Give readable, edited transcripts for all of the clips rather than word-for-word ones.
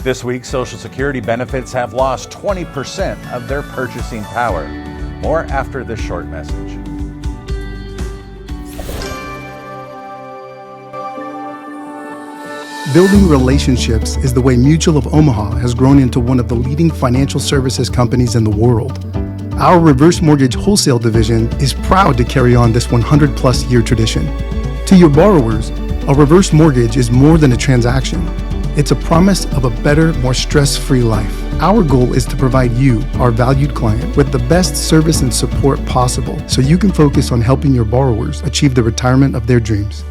This week, Social Security benefits have lost 20% of their purchasing power. More after this short message. Building relationships is the way Mutual of Omaha has grown into one of the leading financial services companies in the world. Our reverse mortgage wholesale division is proud to carry on this 100-plus year tradition. To your borrowers, a reverse mortgage is more than a transaction. It's a promise of a better, more stress-free life. Our goal is to provide you, our valued client, with the best service and support possible so you can focus on helping your borrowers achieve the retirement of their dreams.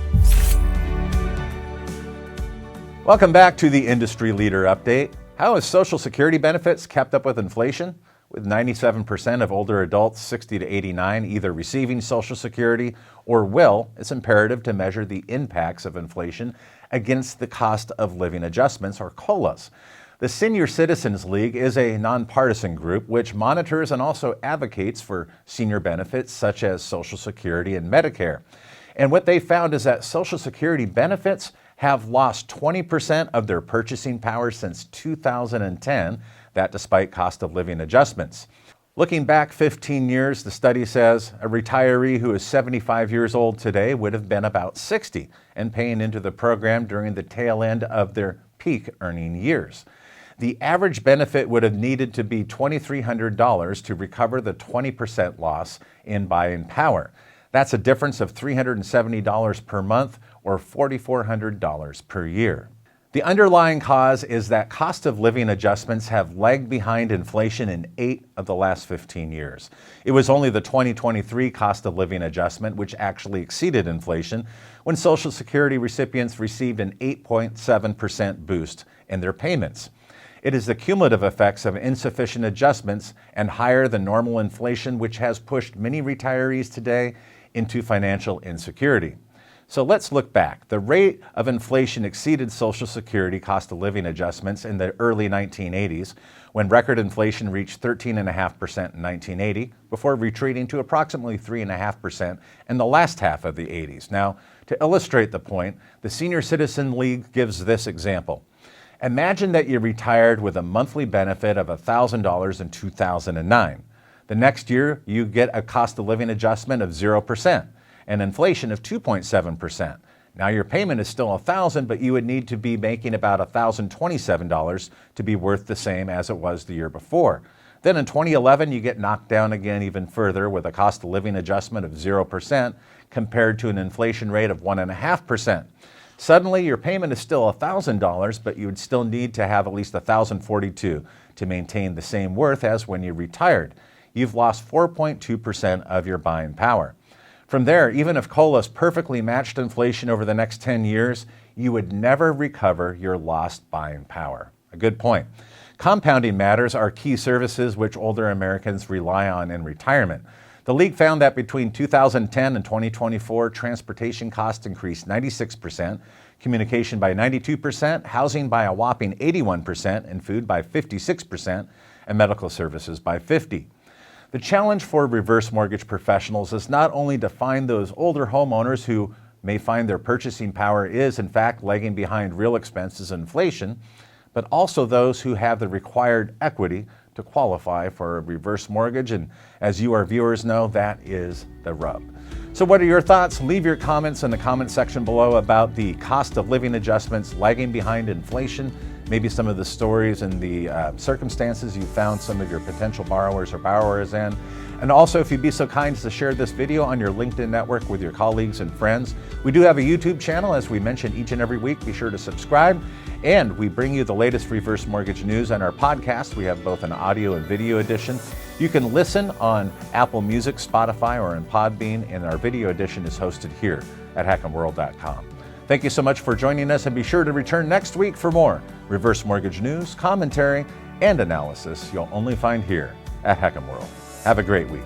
Welcome back to the Industry Leader Update. How has Social Security benefits kept up with inflation? With 97% of older adults 60 to 89 either receiving Social Security or will, it's imperative to measure the impacts of inflation against the cost of living adjustments, or COLAs. The Senior Citizens League is a nonpartisan group which monitors and also advocates for senior benefits such as Social Security and Medicare. And what they found is that Social Security benefits have lost 20% of their purchasing power since 2010, that despite cost of living adjustments. Looking back 15 years, the study says a retiree who is 75 years old today would have been about 60 and paying into the program during the tail end of their peak earning years. The average benefit would have needed to be $2,300 to recover the 20% loss in buying power. That's a difference of $370 per month or $4,400 per year. The underlying cause is that cost of living adjustments have lagged behind inflation in 8 of the last 15 years. It was only the 2023 cost of living adjustment which actually exceeded inflation when Social Security recipients received an 8.7% boost in their payments. It is the cumulative effects of insufficient adjustments and higher than normal inflation which has pushed many retirees today into financial insecurity. So let's look back. The rate of inflation exceeded Social Security cost of living adjustments in the early 1980s, when record inflation reached 13.5% in 1980, before retreating to approximately 3.5% in the last half of the 80s. Now, to illustrate the point, the Senior Citizen League gives this example. Imagine that you retired with a monthly benefit of $1,000 in 2009. The next year, you get a cost of living adjustment of 0%. And inflation of 2.7%. Now your payment is still $1,000, but you would need to be making about $1,027 to be worth the same as it was the year before. Then in 2011, you get knocked down again even further with a cost of living adjustment of 0% compared to an inflation rate of 1.5%. Suddenly your payment is still $1,000, but you would still need to have at least $1,042 to maintain the same worth as when you retired. You've lost 4.2% of your buying power. From there, even if COLAs perfectly matched inflation over the next 10 years, you would never recover your lost buying power. A good point. Compounding matters are key services which older Americans rely on in retirement. The League found that between 2010 and 2024, transportation costs increased 96%, communication by 92%, housing by a whopping 81%, and food by 56%, and medical services by 50%. The challenge for reverse mortgage professionals is not only to find those older homeowners who may find their purchasing power is in fact lagging behind real expenses and inflation, but also those who have the required equity to qualify for a reverse mortgage. And as you, our viewers, know, that is the rub. So what are your thoughts? Leave your comments in the comment section below about the cost of living adjustments lagging behind inflation, maybe some of the stories and the circumstances you found some of your potential borrowers or borrowers in. And also, if you'd be so kind as to share this video on your LinkedIn network with your colleagues and friends. We do have a YouTube channel, as we mention each and every week. Be sure to subscribe. And we bring you the latest reverse mortgage news on our podcast. We have both an audio and video edition. You can listen on Apple Music, Spotify, or in Podbean, and our video edition is hosted here at Hack'emWorld.com. Thank you so much for joining us, and be sure to return next week for more reverse mortgage news, commentary, and analysis you'll only find here at Hack 'em World. Have a great week.